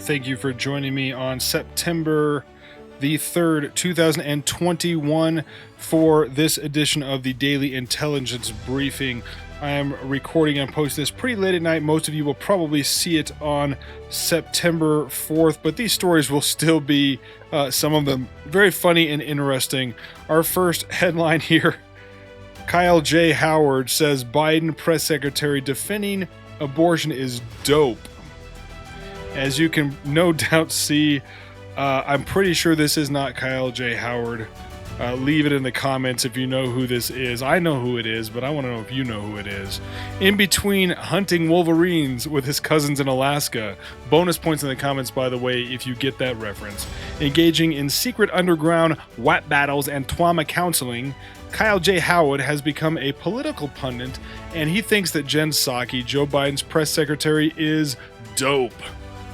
Thank you for joining me on September the 3rd, 2021 for this edition of the Daily Intelligence Briefing. I am recording and posting this pretty late at night. Most of you will probably see it on September 4th, but these stories will still be, some of them, very funny and interesting. Our first headline here, Kyle J. Howard says Biden press secretary defending abortion is dope. As you can no doubt see, I'm pretty sure this is not Kyle J. Howard. Leave it in the comments if you know who this is. I know who it is, but I want to know if you know who it is. In between hunting wolverines with his cousins in Alaska. Bonus points in the comments, by the way, if you get that reference. Engaging in secret underground WAP battles and trauma counseling, Kyle J. Howard has become a political pundit, and he thinks that Jen Psaki, Joe Biden's press secretary, is dope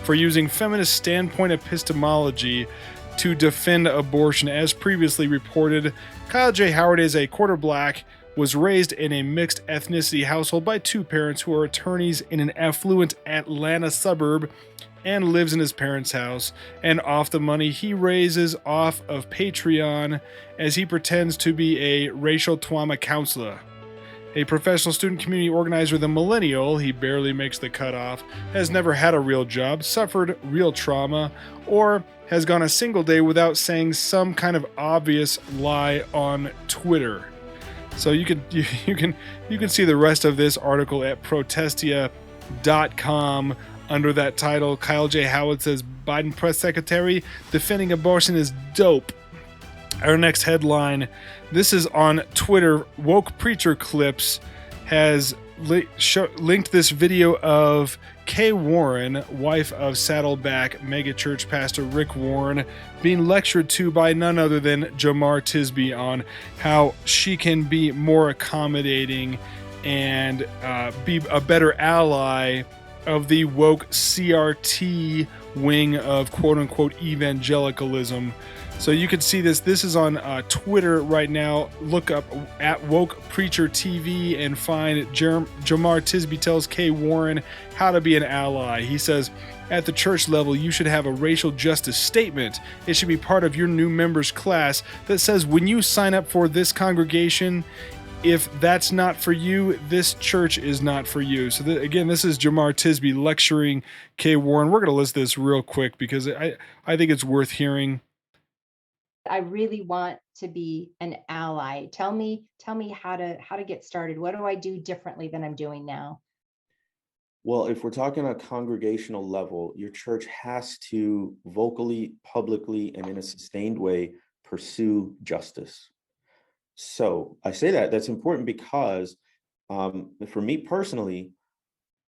for using feminist standpoint epistemology to defend abortion. As previously reported, Kyle J. Howard is a quarter black, was raised in a mixed ethnicity household by two parents who are attorneys in an affluent Atlanta suburb, and lives in his parents' house. And off the money he raises off of Patreon as he pretends to be a racial trauma counselor. A professional student community organizer, the millennial, he barely makes the cutoff, has never had a real job, suffered real trauma, or has gone a single day without saying some kind of obvious lie on Twitter. So you can see the rest of this article at protestia.com under that title. Kyle J. Howard says Biden press secretary defending abortion is dope. Our next headline, this is on Twitter. Woke Preacher Clips has linked this video of Kay Warren, wife of Saddleback megachurch pastor Rick Warren, being lectured to by none other than Jemar Tisby on how she can be more accommodating and be a better ally of the woke CRT wing of quote-unquote evangelicalism. So you can see this. This is on Twitter right now. Look up at Woke Preacher TV and find Jamar Tisby tells Kay Warren how to be an ally. He says, at the church level, you should have a racial justice statement. It should be part of your new members class that says when you sign up for this congregation, if that's not for you, this church is not for you. So again, this is Jamar Tisby lecturing Kay Warren. We're going to list this real quick because I think it's worth hearing. I really want to be an ally. Tell me how to get started. What do I do differently than I'm doing now? Well, if we're talking on a congregational level, your church has to vocally, publicly, and in a sustained way pursue justice. So I say that's important because for me personally,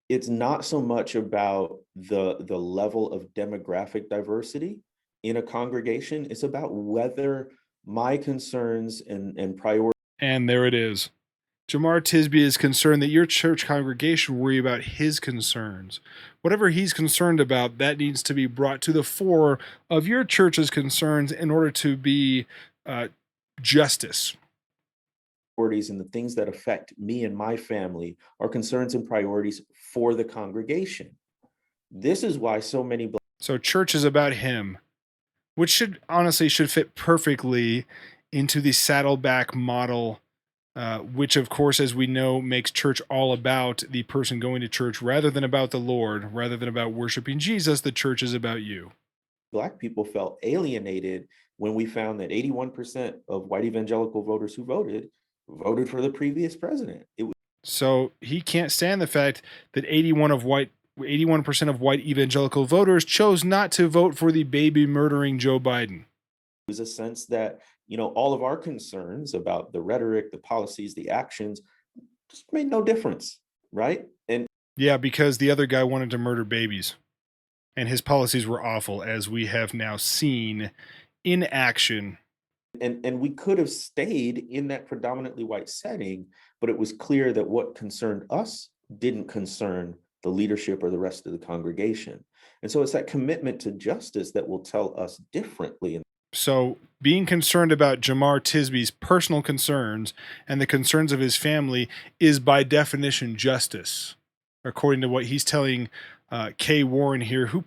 it's not so much about the level of demographic diversity in a congregation. It's about whether my concerns and priorities. And there it is. Jamar Tisby is concerned that your church congregation worry about his concerns. Whatever he's concerned about, that needs to be brought to the fore of your church's concerns in order to be justice. And the things that affect me and my family are concerns and priorities for the congregation. This is why so many. So church is about him, which should fit perfectly into the Saddleback model, which of course, as we know, makes church all about the person going to church rather than about the Lord, rather than about worshiping Jesus. The church is about you. Black people felt alienated when we found that 81% of white evangelical voters who voted for the previous president. So he can't stand the fact that 81% of white evangelical voters chose not to vote for the baby murdering Joe Biden. There's a sense that, all of our concerns about the rhetoric, the policies, the actions just made no difference, right? And yeah, because the other guy wanted to murder babies and his policies were awful, as we have now seen in action. And we could have stayed in that predominantly white setting, but it was clear that what concerned us didn't concern the leadership or the rest of the congregation. And so it's that commitment to justice that will tell us differently. So being concerned about Jamar Tisby's personal concerns and the concerns of his family is by definition justice, according to what he's telling Kay Warren here, who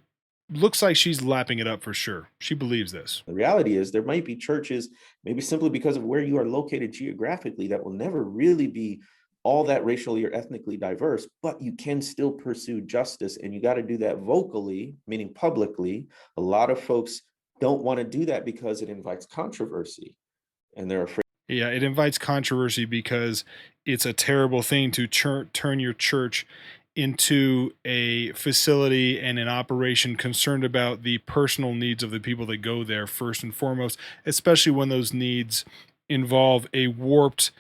looks like she's lapping it up for sure. She believes this. The reality is there might be churches, maybe simply because of where you are located geographically, that will never really be all that racially or ethnically diverse, but you can still pursue justice, and you got to do that vocally, meaning publicly. A lot of folks don't want to do that because it invites controversy, and they're afraid. Yeah, it invites controversy because it's a terrible thing to turn your church into a facility and an operation concerned about the personal needs of the people that go there first and foremost, especially when those needs involve a warped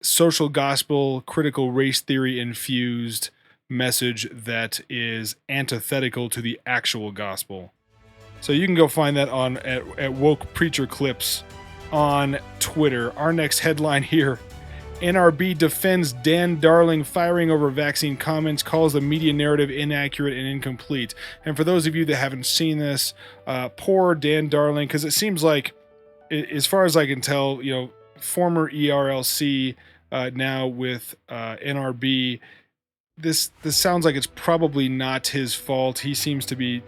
social gospel, critical race theory infused message that is antithetical to the actual gospel. So you can go find that at Woke Preacher Clips on Twitter. Our next headline here: NRB defends Dan Darling firing over vaccine comments, calls the media narrative inaccurate and incomplete. And for those of you that haven't seen this, poor Dan Darling, because it seems like, as far as I can tell, former ERLC, now with NRB. This sounds like it's probably not his fault. He seems to be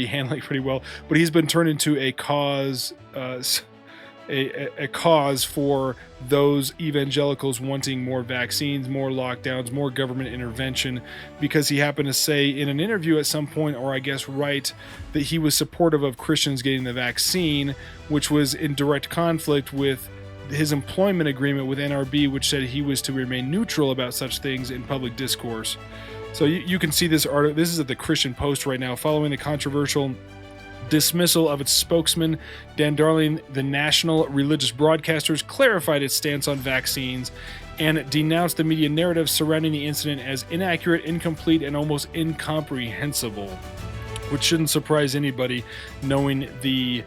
handling it pretty well, but he's been turned into a cause for those evangelicals wanting more vaccines, more lockdowns, more government intervention, because he happened to say in an interview at some point, or I guess right, that he was supportive of Christians getting the vaccine, which was in direct conflict with his employment agreement with NRB, which said he was to remain neutral about such things in public discourse. So you can see this article. This is at the Christian Post right now. Following the controversial dismissal of its spokesman, Dan Darling, the national religious broadcasters clarified its stance on vaccines and denounced the media narrative surrounding the incident as inaccurate, incomplete, and almost incomprehensible, which shouldn't surprise anybody knowing the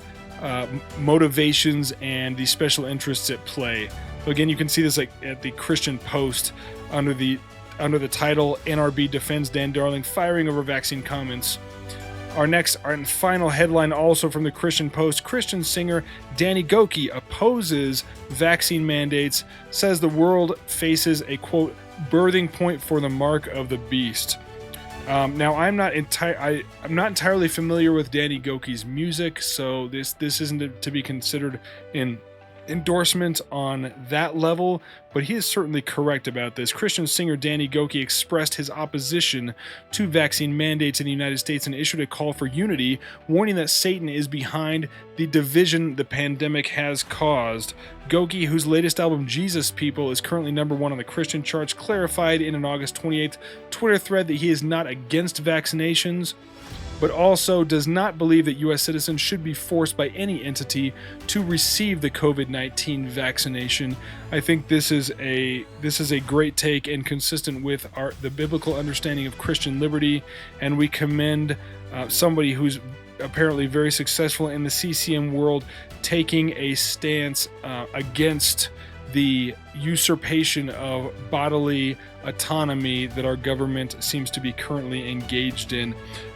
motivations and the special interests at play. So again, you can see this at the Christian Post under the title NRB defends Dan Darling firing over vaccine comments. Our next and final headline, also from the Christian Post: Christian singer Danny Gokey opposes vaccine mandates, says the world faces a, quote, birthing point for the mark of the beast. Now, I'm not entirely familiar with Danny Gokey's music, so this isn't to be considered an endorsement on that level, but he is certainly correct about this. Christian singer Danny Gokey expressed his opposition to vaccine mandates in the United States and issued a call for unity, warning that Satan is behind the division the pandemic has caused. Gokey, whose latest album Jesus People is currently #1 on the Christian charts, clarified in an August 28th Twitter thread that he is not against vaccinations, but also does not believe that U.S. citizens should be forced by any entity to receive the COVID-19 vaccination. I think this is a great take and consistent with the biblical understanding of Christian liberty, and we commend somebody who's apparently very successful in the CCM world taking a stance against the usurpation of bodily autonomy that our government seems to be currently engaged in.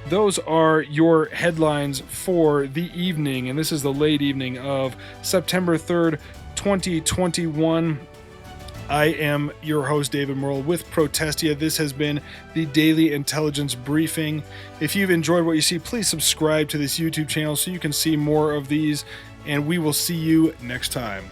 Those are your headlines for the evening, and this is the late evening of September 3rd, 2021. I am your host, David Merle, with Protestia. This has been the Daily Intelligence Briefing. If you've enjoyed what you see, please subscribe to this YouTube channel so you can see more of these, and we will see you next time.